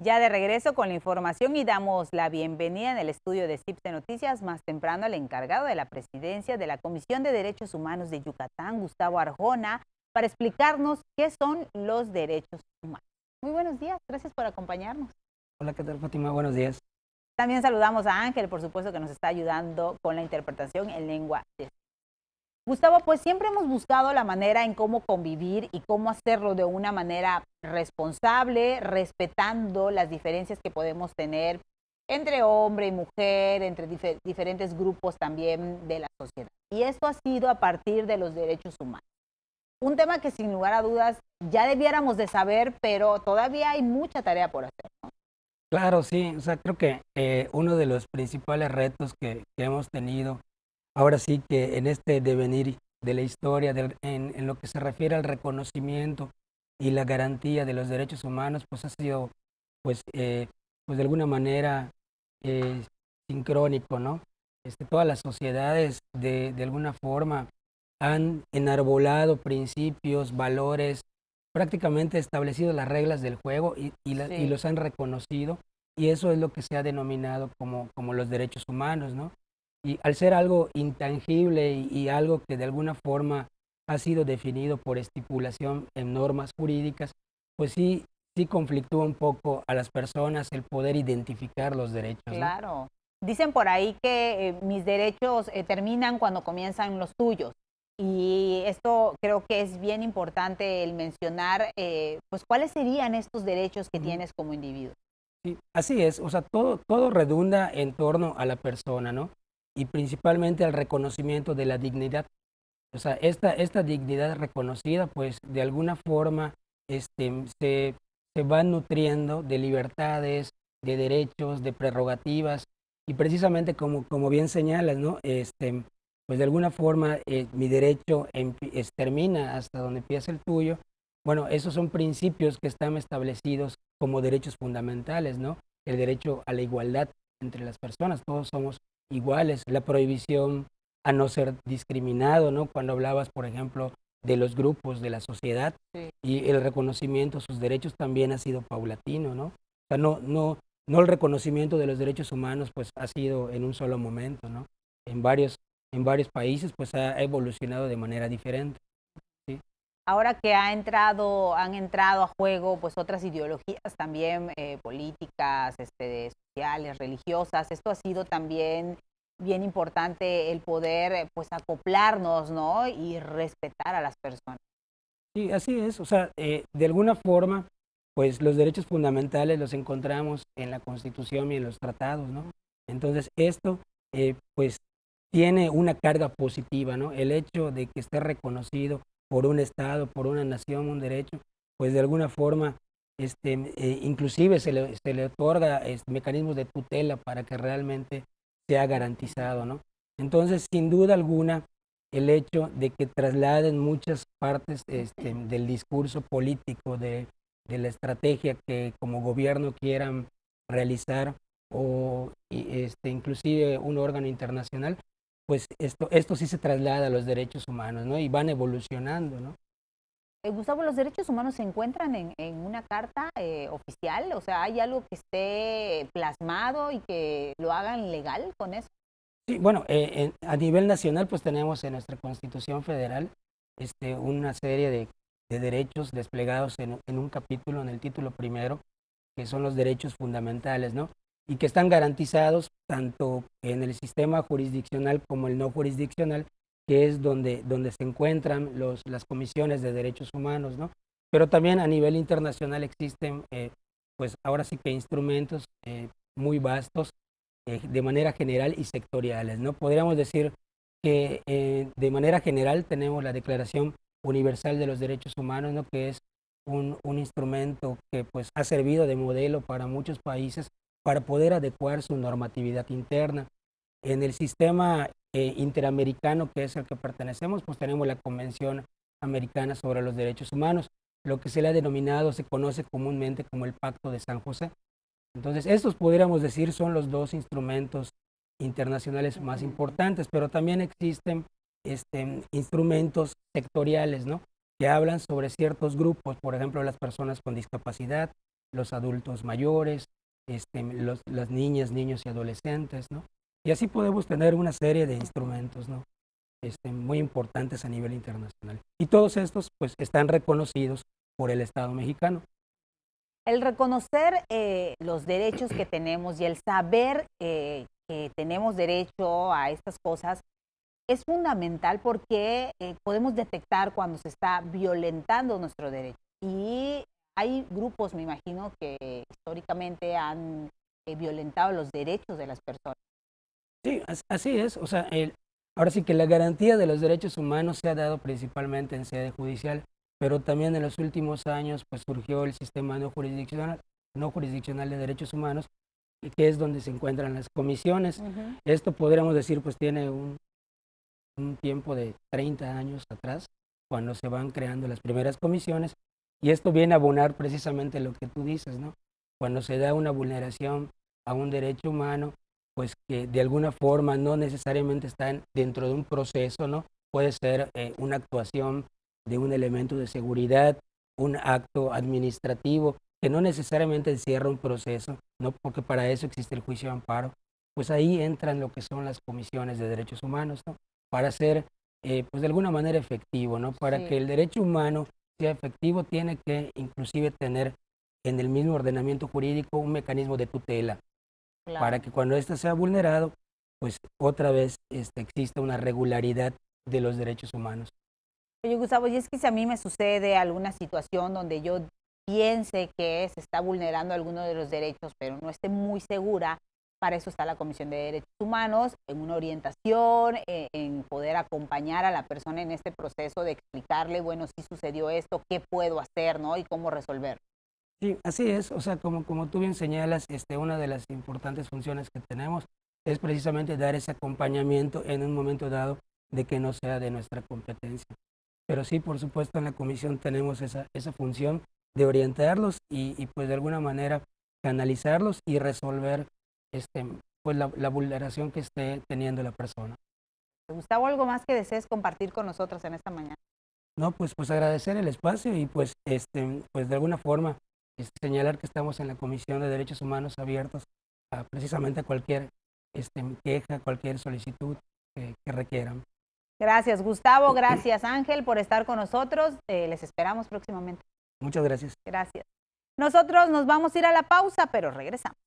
Ya de regreso con la información y damos la bienvenida en el estudio de CIPSE Noticias más temprano al encargado de la presidencia de la Comisión de Derechos Humanos de Yucatán, Gustavo Arjona, para explicarnos qué son los derechos humanos. Muy buenos días, gracias por acompañarnos. Hola, ¿qué tal, Fátima? Buenos días. También saludamos a Ángel, por supuesto, que nos está ayudando con la interpretación en lengua de... Gustavo, pues siempre hemos buscado la manera en cómo convivir y cómo hacerlo de una manera responsable, respetando las diferencias que podemos tener entre hombre y mujer, entre diferentes grupos también de la sociedad. Y esto ha sido a partir de los derechos humanos. Un tema que sin lugar a dudas ya debiéramos de saber, pero todavía hay mucha tarea por hacer, ¿no? Claro, sí, o sea, creo que uno de los principales retos que hemos tenido, ahora sí que en este devenir de la historia, en lo que se refiere al reconocimiento y la garantía de los derechos humanos, pues ha sido, pues, pues de alguna manera sincrónico, ¿no? Todas las sociedades de alguna forma han enarbolado principios, valores, prácticamente establecido las reglas del juego y Sí. los han reconocido, y eso es lo que se ha denominado como los derechos humanos, ¿no? Y al ser algo intangible y algo que de alguna forma ha sido definido por estipulación en normas jurídicas, pues sí conflictúa un poco a las personas el poder identificar los derechos, ¿no? Claro. Dicen por ahí que mis derechos terminan cuando comienzan los tuyos. Y esto creo que es bien importante el mencionar, pues, cuáles serían estos derechos que Ujú. tienes como individuo. Sí, así es, o sea, todo redunda en torno a la persona, ¿no? Y principalmente al reconocimiento de la dignidad. O sea, esta dignidad reconocida, pues de alguna forma se va nutriendo de libertades, de derechos, de prerrogativas, y precisamente como bien señalas, ¿no? Pues de alguna forma mi derecho termina hasta donde empieza el tuyo. Bueno, esos son principios que están establecidos como derechos fundamentales, ¿no? El derecho a la igualdad entre las personas, todos somos iguales, la prohibición a no ser discriminado, ¿no? Cuando hablabas, por ejemplo, de los grupos de la sociedad, Sí. y el reconocimiento a sus derechos también ha sido paulatino, ¿no? O sea, no el reconocimiento de los derechos humanos, pues ha sido en un solo momento, ¿no? En varios países, pues ha evolucionado de manera diferente, ¿sí? Ahora que han entrado a juego pues otras ideologías también políticas, sociales, religiosas, esto ha sido también bien importante el poder pues acoplarnos, ¿no? Y respetar a las personas. Sí, así es. O sea, de alguna forma, pues los derechos fundamentales los encontramos en la Constitución y en los tratados, ¿no? Entonces, esto, pues, tiene una carga positiva, ¿no? El hecho de que esté reconocido por un Estado, por una nación, un derecho, pues de alguna forma, inclusive se le otorga mecanismos de tutela para que realmente sea garantizado, ¿no? Entonces, sin duda alguna, el hecho de que trasladen muchas partes del discurso político, de la estrategia que como gobierno quieran realizar inclusive un órgano internacional, pues esto sí se traslada a los derechos humanos, ¿no? Y van evolucionando, ¿no? Gustavo, ¿los derechos humanos se encuentran en una carta oficial? O sea, ¿hay algo que esté plasmado y que lo hagan legal con eso? Sí, bueno, a nivel nacional, pues tenemos en nuestra Constitución Federal una serie de derechos desplegados en un capítulo, en el título primero, que son los derechos fundamentales, ¿no? Y que están garantizados tanto en el sistema jurisdiccional como el no jurisdiccional, que es donde se encuentran las comisiones de derechos humanos, ¿no? Pero también a nivel internacional existen, pues ahora sí que instrumentos muy vastos de manera general y sectoriales, ¿no? Podríamos decir que de manera general tenemos la Declaración Universal de los Derechos Humanos, ¿no? Que es un instrumento que pues ha servido de modelo para muchos países para poder adecuar su normatividad interna. En el sistema interamericano, que es al que pertenecemos, pues tenemos la Convención Americana sobre los Derechos Humanos, lo que se le ha denominado, se conoce comúnmente como el Pacto de San José. Entonces, estos pudiéramos decir son los dos instrumentos internacionales más importantes, pero también existen instrumentos sectoriales, ¿no? Que hablan sobre ciertos grupos, por ejemplo, las personas con discapacidad, los adultos mayores, las niñas, niños y adolescentes, ¿no? Y así podemos tener una serie de instrumentos, ¿no? Muy importantes a nivel internacional. Y todos estos pues están reconocidos por el Estado mexicano. El reconocer los derechos que tenemos y el saber que tenemos derecho a estas cosas es fundamental porque podemos detectar cuando se está violentando nuestro derecho. Y hay grupos, me imagino, que históricamente han violentado los derechos de las personas. Sí, así es. O sea, ahora sí que la garantía de los derechos humanos se ha dado principalmente en sede judicial, pero también en los últimos años pues surgió el sistema no jurisdiccional de derechos humanos, que es donde se encuentran las comisiones. Esto podríamos decir pues tiene un tiempo de 30 años atrás, cuando se van creando las primeras comisiones, y esto viene a abonar precisamente lo que tú dices, ¿no? Cuando se da una vulneración a un derecho humano, pues que de alguna forma no necesariamente están dentro de un proceso, ¿no? Puede ser una actuación de un elemento de seguridad, un acto administrativo, que no necesariamente encierra un proceso, ¿no? Porque para eso existe el juicio de amparo. Pues ahí entran lo que son las comisiones de derechos humanos, ¿no? Para ser, pues de alguna manera efectivo, ¿no? Para que el derecho humano sea efectivo, tiene que inclusive tener en el mismo ordenamiento jurídico un mecanismo de tutela, para que cuando éste sea vulnerado, pues otra vez exista una regularidad de los derechos humanos. Oye, Gustavo, y es que si a mí me sucede alguna situación donde yo piense que se está vulnerando alguno de los derechos, pero no esté muy segura, para eso está la Comisión de Derechos Humanos, en una orientación, en poder acompañar a la persona en este proceso de explicarle, bueno, si sucedió esto, qué puedo hacer, ¿no? Y cómo resolver. Sí, así es. O sea, como tú bien señalas, una de las importantes funciones que tenemos es precisamente dar ese acompañamiento en un momento dado de que no sea de nuestra competencia. Pero sí, por supuesto, en la comisión tenemos esa función de orientarlos y pues de alguna manera canalizarlos y resolver pues la vulneración que esté teniendo la persona. Gustavo, ¿algo más que desees compartir con nosotros en esta mañana? No, pues agradecer el espacio y pues pues de alguna forma señalar que estamos en la Comisión de Derechos Humanos abiertos a precisamente a cualquier queja, cualquier solicitud que requieran. Gracias, Gustavo. Gracias, Ángel, por estar con nosotros. Les esperamos próximamente. Muchas gracias. Gracias. Nosotros nos vamos a ir a la pausa, pero regresamos.